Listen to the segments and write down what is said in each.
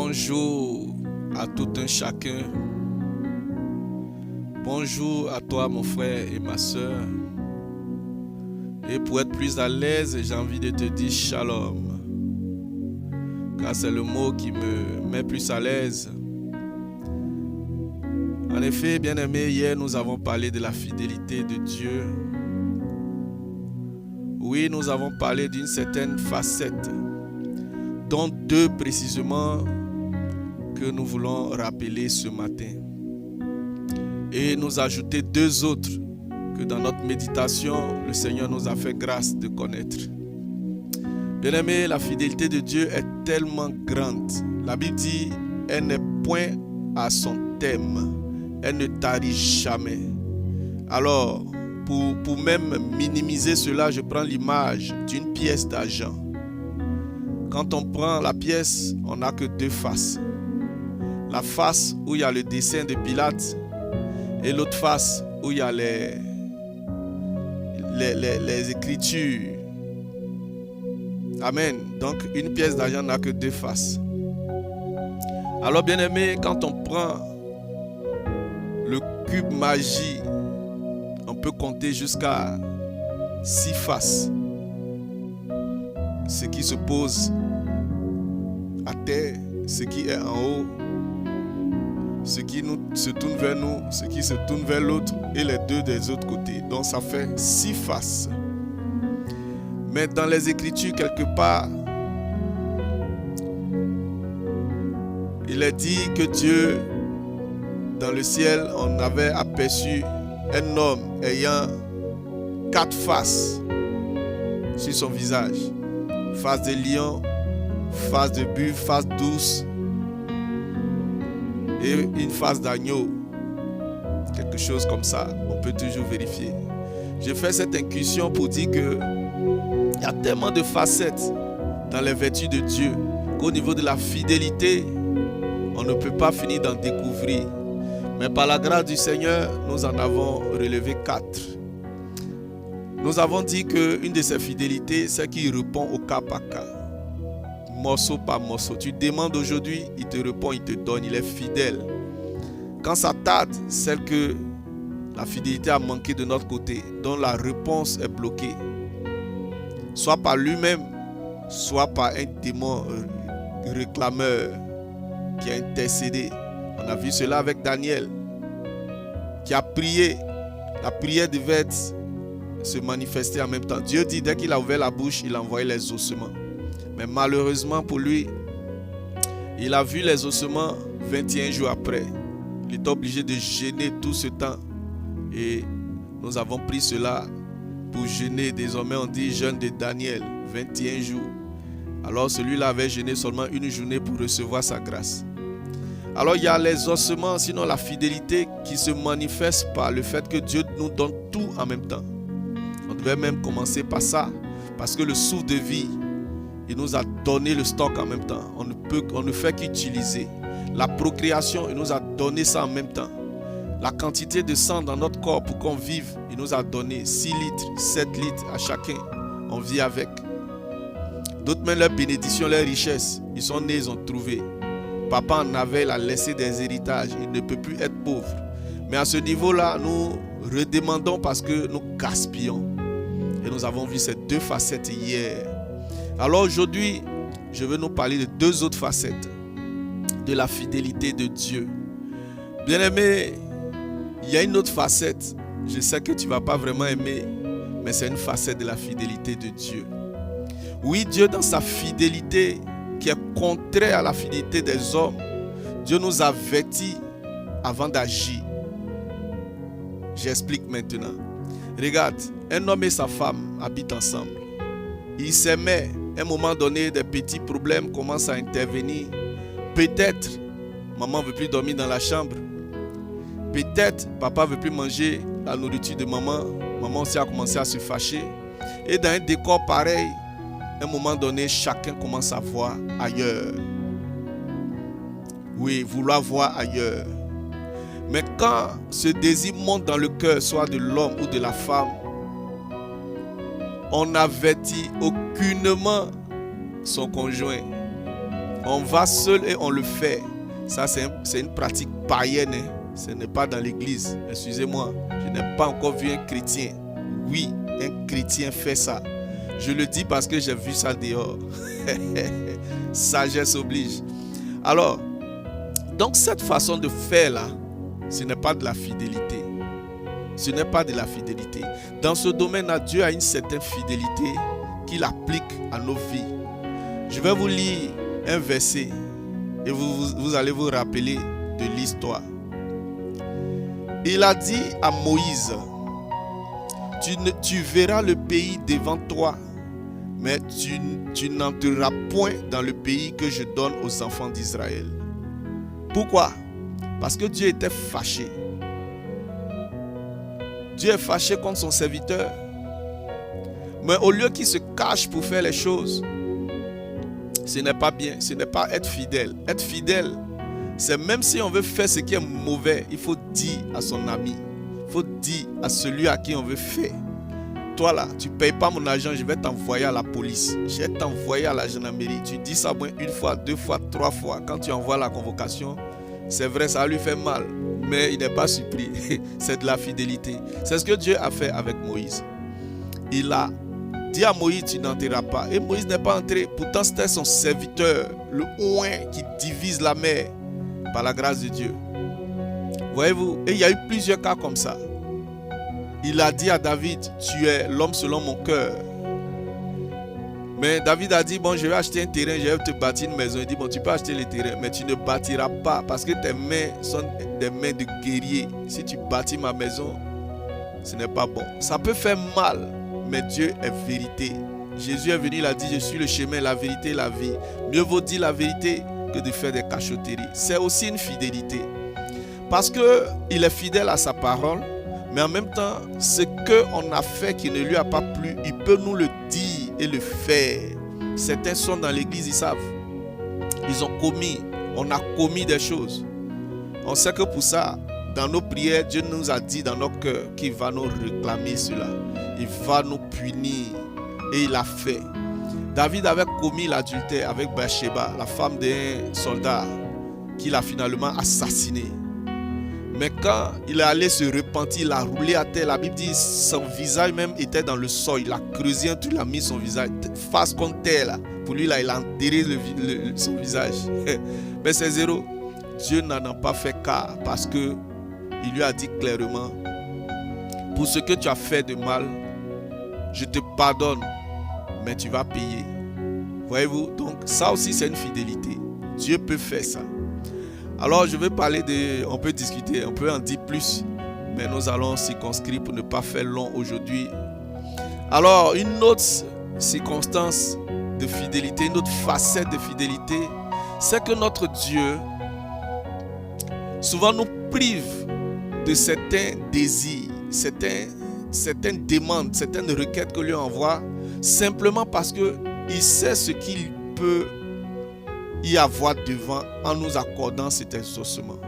Bonjour à tout un chacun. Bonjour à toi mon frère et ma soeur. Et pour être plus à l'aise, j'ai envie de te dire shalom. Car c'est le mot qui me met plus à l'aise. En effet, bien-aimés, hier nous avons parlé de la fidélité de Dieu. Oui, nous avons parlé d'une certaine facette, dont deux précisément que nous voulons rappeler ce matin. Et nous ajouter deux autres que dans notre méditation, le Seigneur nous a fait grâce de connaître. Bien-aimés, la fidélité de Dieu est tellement grande. La Bible dit, elle n'est point à son thème. Elle ne tarit jamais. Alors, pour même minimiser cela, je prends l'image d'une pièce d'argent. Quand on prend la pièce, on n'a que deux faces. La face où il y a le dessin de Pilate et l'autre face où il y a les écritures. Amen. Donc, une pièce d'argent n'a que deux faces. Alors, bien-aimé, quand on prend le cube magie, on peut compter jusqu'à 6 faces. Ce qui se pose à terre, ce qui est en haut, ce qui se tourne vers nous, ce qui se tourne vers l'autre et les deux des autres côtés. Donc ça fait 6 faces. Mais dans les Écritures, quelque part, il est dit que Dieu, dans le ciel, on avait aperçu un homme ayant 4 faces sur son visage. Face de lion, face de buffle, face douce et une face d'agneau. Quelque chose comme ça, on peut toujours vérifier. J'ai fait cette incursion pour dire que il y a tellement de facettes dans les vertus de Dieu qu'au niveau de la fidélité, on ne peut pas finir d'en découvrir. Mais par la grâce du Seigneur, nous en avons relevé 4. Nous avons dit qu'une de ses fidélités, c'est qu'il répond au cas par cas, morceau par morceau. Tu demandes aujourd'hui, il te répond, il te donne, il est fidèle. Quand ça tarde, celle que la fidélité a manqué de notre côté, dont la réponse est bloquée, soit par lui-même, soit par un démon réclameur qui a intercédé. On a vu cela avec Daniel, qui a prié. La prière devait se manifester en même temps. Dieu dit, dès qu'il a ouvert la bouche, il a envoyé les ossements. Mais malheureusement pour lui, il a vu les ossements 21 jours après. Il est obligé de jeûner tout ce temps. Et nous avons pris cela pour jeûner. Désormais, on dit jeûne de Daniel, 21 jours. Alors celui-là avait jeûné seulement une journée pour recevoir sa grâce. Alors il y a les ossements, sinon la fidélité qui se manifeste par le fait que Dieu nous donne tout en même temps. On devait même commencer par ça, parce que le souffle de vie, il nous a donné le stock en même temps. On ne fait qu'utiliser. La procréation, il nous a donné ça en même temps. La quantité de sang dans notre corps pour qu'on vive, il nous a donné 6 litres, 7 litres à chacun. On vit avec. D'autres même leurs bénédictions, leurs richesses, ils sont nés, ils ont trouvé. Papa en avait, il a laissé des héritages. Il ne peut plus être pauvre. Mais à ce niveau-là, nous redemandons parce que nous gaspillons. Et nous avons vu ces deux facettes hier. Alors aujourd'hui, je veux nous parler de deux autres facettes de la fidélité de Dieu. Bien-aimé, il y a une autre facette. Je sais que tu ne vas pas vraiment aimer, mais c'est une facette de la fidélité de Dieu. Oui, Dieu dans sa fidélité, qui est contraire à la fidélité des hommes, Dieu nous avertit avant d'agir. J'explique maintenant. Regarde, un homme et sa femme habitent ensemble. Ils s'aimaient. À un moment donné, des petits problèmes commencent à intervenir. Peut-être, maman ne veut plus dormir dans la chambre. Peut-être, papa ne veut plus manger la nourriture de maman. Maman aussi a commencé à se fâcher. Et dans un décor pareil, à un moment donné, chacun commence à voir ailleurs. Oui, vouloir voir ailleurs. Mais quand ce désir monte dans le cœur, soit de l'homme ou de la femme, on n'avertit aucunement son conjoint. On va seul et on le fait. Ça, c'est une pratique païenne. Hein. Ce n'est pas dans l'église. Excusez-moi, je n'ai pas encore vu un chrétien. Oui, un chrétien fait ça. Je le dis parce que j'ai vu ça dehors. Sagesse oblige. Alors, donc cette façon de faire là, ce n'est pas de la fidélité. Ce n'est pas de la fidélité. Dans ce domaine-là, Dieu a une certaine fidélité qu'il applique à nos vies. Je vais vous lire un verset et vous allez vous rappeler de l'histoire. Il a dit à Moïse, tu verras le pays devant toi, mais tu n'entreras point dans le pays que je donne aux enfants d'Israël. Pourquoi? Parce que Dieu était fâché. Dieu est fâché contre son serviteur. Mais au lieu qu'il se cache pour faire les choses, ce n'est pas bien, ce n'est pas être fidèle. Être fidèle, c'est même si on veut faire ce qui est mauvais, il faut dire à son ami, il faut dire à celui à qui on veut faire. Toi là, tu ne payes pas mon argent, je vais t'envoyer à la police, je vais t'envoyer à la gendarmerie. Tu dis ça une fois, 2 fois, 3 fois. Quand tu envoies la convocation, c'est vrai, ça lui fait mal, mais il n'est pas surpris. C'est de la fidélité. C'est ce que Dieu a fait avec Moïse. Il a dit à Moïse, tu n'entreras pas. Et Moïse n'est pas entré. Pourtant, c'était son serviteur, le oint qui divise la mer par la grâce de Dieu. Voyez-vous, et il y a eu plusieurs cas comme ça. Il a dit à David, tu es l'homme selon mon cœur. Mais David a dit, bon, je vais acheter un terrain, je vais te bâtir une maison. Il dit, bon, tu peux acheter le terrain, mais tu ne bâtiras pas parce que tes mains sont des mains de guerrier. Si tu bâtis ma maison, ce n'est pas bon. Ça peut faire mal, mais Dieu est vérité. Jésus est venu, il a dit, je suis le chemin, la vérité, la vie. Mieux vaut dire la vérité que de faire des cachotteries. C'est aussi une fidélité. Parce qu'il est fidèle à sa parole, mais en même temps, ce qu'on a fait qui ne lui a pas plu, il peut nous le dire et le faire. Certains sont dans l'église, ils savent. On a commis des choses. On sait que pour ça, dans nos prières, Dieu nous a dit dans nos cœurs qu'il va nous réclamer cela. Il va nous punir. Et il a fait. David avait commis l'adultère avec Bathsheba, la femme d'un soldat qu'il a finalement assassiné. Mais quand il est allé se repentir, il a roulé à terre. La Bible dit son visage même était dans le sol. Il a creusé un trou, il a mis son visage face contre terre. Là. Pour lui, là, il a enterré son visage. Mais c'est zéro. Dieu n'en a pas fait cas parce que il lui a dit clairement, pour ce que tu as fait de mal, je te pardonne, mais tu vas payer. Voyez-vous, donc ça aussi c'est une fidélité. Dieu peut faire ça. Alors je vais parler on peut discuter, on peut en dire plus, mais nous allons circonscrire pour ne pas faire long aujourd'hui. Alors une autre circonstance de fidélité, une autre facette de fidélité, c'est que notre Dieu souvent nous prive de certains désirs, certaines demandes, certaines requêtes que lui envoie, simplement parce qu'il sait ce qu'il peut y avoir devant en nous accordant cet exaucement.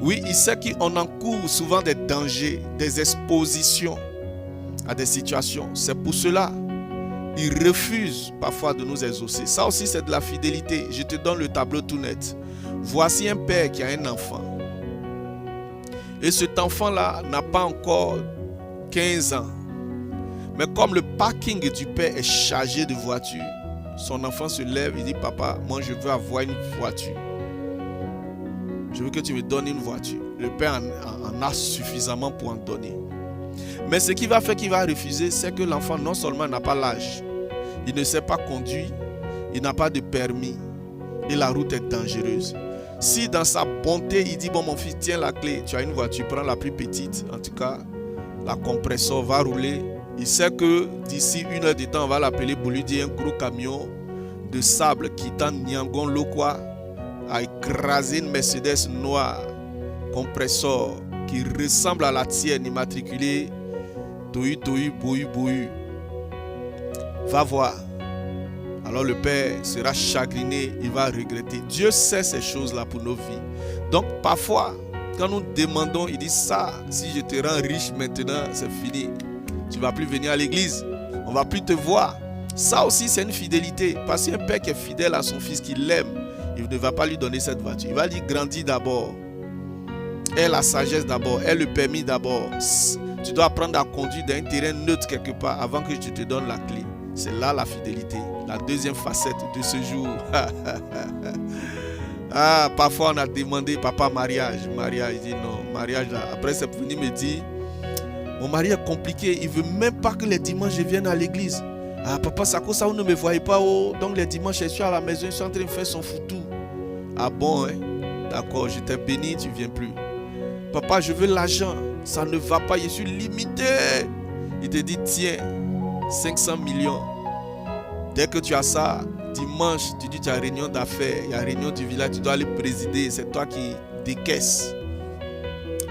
Oui, il sait qu'on encourt souvent des dangers, des expositions à des situations. C'est pour cela qu'il refuse parfois de nous exaucer. Ça aussi, c'est de la fidélité. Je te donne le tableau tout net. Voici un père qui a un enfant. Et cet enfant-là n'a pas encore 15 ans. Mais comme le parking du père est chargé de voitures, son enfant se lève et dit, papa, moi je veux avoir une voiture. Je veux que tu me donnes une voiture. Le père en a suffisamment pour en donner. Mais ce qui va faire qu'il va refuser, c'est que l'enfant non seulement n'a pas l'âge, il ne sait pas conduire, il n'a pas de permis et la route est dangereuse. Si dans sa bonté, il dit, bon mon fils, tiens la clé, tu as une voiture, prends la plus petite, en tout cas, la compresseur va rouler. Il sait que d'ici 1 heure de temps, on va l'appeler pour lui dire un gros camion de sable quittant Nyangon Lokwa a écrasé une Mercedes noire compresseur qui ressemble à la tienne, immatriculée Tohu Tohu Bohu Bohu. Va voir. Alors le père sera chagriné, il va regretter. Dieu sait ces choses-là pour nos vies. Donc parfois, quand nous demandons, il dit ça, si je te rends riche maintenant, c'est fini. Tu ne vas plus venir à l'église. On ne va plus te voir. Ça aussi, c'est une fidélité. Parce qu'un père qui est fidèle à son fils, qui l'aime, il ne va pas lui donner cette voiture. Il va lui grandir d'abord. Aie la sagesse d'abord. Aie le permis d'abord. Tu dois apprendre à conduire dans un terrain neutre quelque part avant que je te donne la clé. C'est là la fidélité. La deuxième facette de ce jour. Parfois on a demandé papa mariage. Il dit non, mariage là. Après c'est venu me dire, mon mari est compliqué. Il ne veut même pas que les dimanches je vienne à l'église. Papa, ça cause ça, vous ne me voyez pas. Donc les dimanches je suis à la maison, je suis en train de faire son foutu. Ah bon, hein? D'accord, je t'ai béni, tu ne viens plus. Papa, je veux l'argent. Ça ne va pas, je suis limité. Il te dit, tiens, 500 millions. Dès que tu as ça, dimanche, tu dis, tu as réunion d'affaires, il y a réunion du village, tu dois aller présider, c'est toi qui décaisses.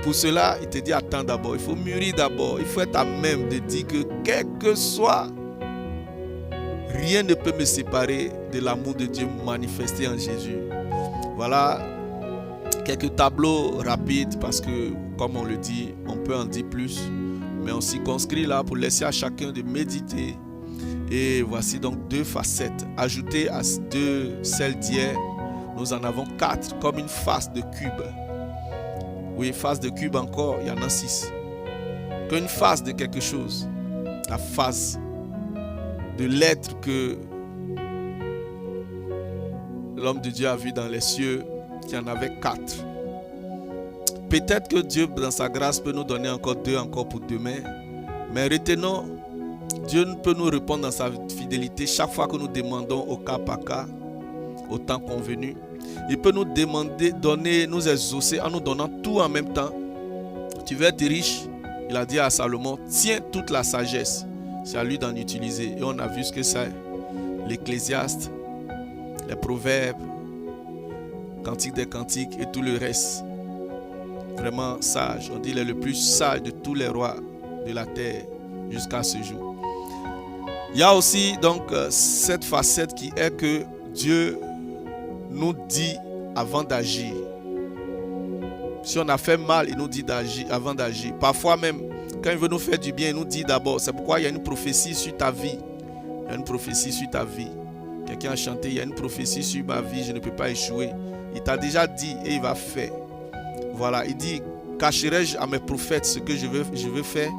Pour cela, il te dit, attends d'abord, il faut mûrir d'abord, il faut être à même de dire que quel que soit, rien ne peut me séparer de l'amour de Dieu manifesté en Jésus. Voilà quelques tableaux rapides parce que, comme on le dit, on peut en dire plus, mais on s'y conscrit là pour laisser à chacun de méditer. Et voici donc 2 facettes. Ajoutées à celles d'hier, nous en avons 4 comme une face de cube. Oui, face de cube encore, il y en a 6. Qu'une face de quelque chose. La face de l'être que l'homme de Dieu a vu dans les cieux, qu'il y en avait 4. Peut-être que Dieu, dans sa grâce, peut nous donner encore 2 encore pour demain. Mais retenons, Dieu peut nous répondre dans sa fidélité chaque fois que nous demandons au cas par cas, au temps convenu. Il peut nous demander, donner, nous exaucer en nous donnant tout en même temps. Tu veux être riche? Il a dit à Salomon, tiens toute la sagesse. C'est à lui d'en utiliser. Et on a vu ce que c'est. L'Ecclésiaste, les proverbes, Cantique des cantiques et tout le reste. Vraiment sage. On dit qu'il est le plus sage de tous les rois de la terre jusqu'à ce jour. Il y a aussi donc cette facette qui est que Dieu nous dit avant d'agir. Si on a fait mal, il nous dit d'agir avant d'agir. Parfois même, quand il veut nous faire du bien, il nous dit d'abord. C'est pourquoi il y a une prophétie sur ta vie. Il y a une prophétie sur ta vie. Quelqu'un a chanté, il y a une prophétie sur ma vie, je ne peux pas échouer. Il t'a déjà dit et il va faire. Voilà, il dit, cacherai-je à mes prophètes ce que je veux faire?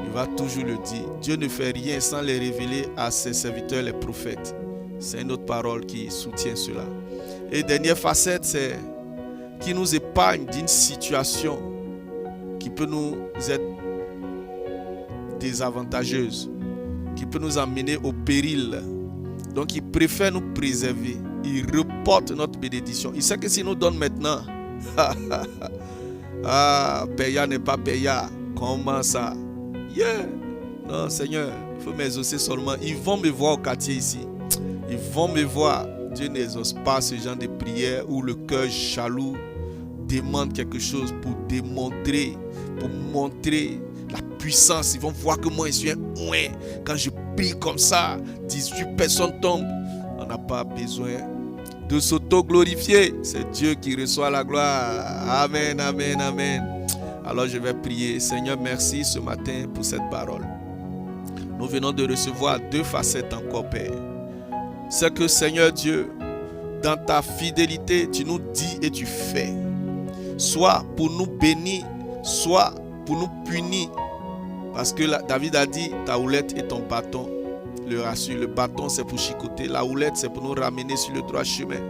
Il va toujours le dire. Dieu ne fait rien sans les révéler à ses serviteurs, les prophètes. C'est une autre parole qui soutient cela. Et dernière facette, c'est qui nous épargne d'une situation qui peut nous être désavantageuse, qui peut nous amener au péril. Donc il préfère nous préserver. Il reporte notre bénédiction. Il sait que s'il nous donne maintenant, paya n'est pas paya. Comment ça? Yeah. Non, Seigneur, il faut m'exaucer seulement. Ils vont me voir au quartier ici. Ils vont me voir. Dieu n'exauce pas ce genre de prière où le cœur jaloux demande quelque chose pour démontrer, pour montrer la puissance. Ils vont voir que moi je suis un ouin. Quand je prie comme ça, 18 personnes tombent. On n'a pas besoin de s'auto-glorifier. C'est Dieu qui reçoit la gloire. Amen, amen, amen. Alors je vais prier. Seigneur, merci ce matin pour cette parole. Nous venons de recevoir 2 facettes encore, Père. C'est que Seigneur Dieu, dans ta fidélité, tu nous dis et tu fais. Soit pour nous bénir, soit pour nous punir. Parce que David a dit, ta houlette et ton bâton le rassure. Le bâton c'est pour chicoter, la houlette c'est pour nous ramener sur le droit chemin.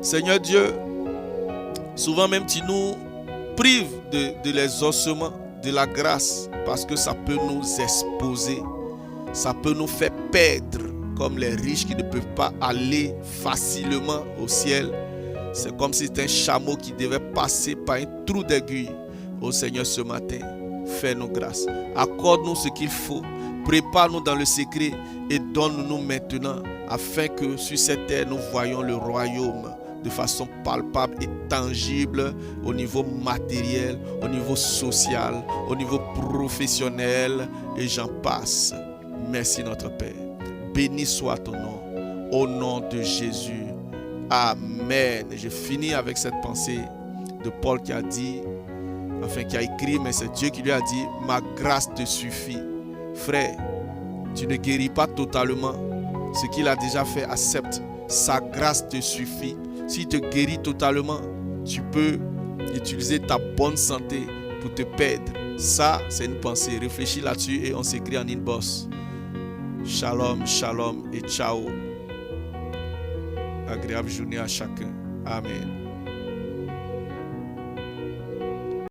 Seigneur Dieu, souvent même tu nous prives de l'exaucement, de la grâce, parce que ça peut nous exposer, ça peut nous faire perdre, comme les riches qui ne peuvent pas aller facilement au ciel. C'est comme si c'était un chameau qui devait passer par un trou d'aiguille. Ô Seigneur, ce matin, fais-nous grâce. Accorde-nous ce qu'il faut. Prépare-nous dans le secret et donne-nous maintenant, afin que sur cette terre, nous voyions le royaume de façon palpable et tangible au niveau matériel, au niveau social, au niveau professionnel, et j'en passe. Merci notre Père. Béni soit ton nom, au nom de Jésus. Amen. Je finis avec cette pensée de Paul qui a dit, enfin qui a écrit, mais c'est Dieu qui lui a dit, ma grâce te suffit. Frère, Tu ne guéris pas totalement. Ce qu'il a déjà fait, accepte. Sa grâce te suffit. S'il te guérit totalement, tu peux utiliser ta bonne santé pour te perdre. Ça, c'est une pensée. Réfléchis là-dessus et on s'écrit en inbox. Shalom, shalom et ciao. Agréable journée à chacun. Amen.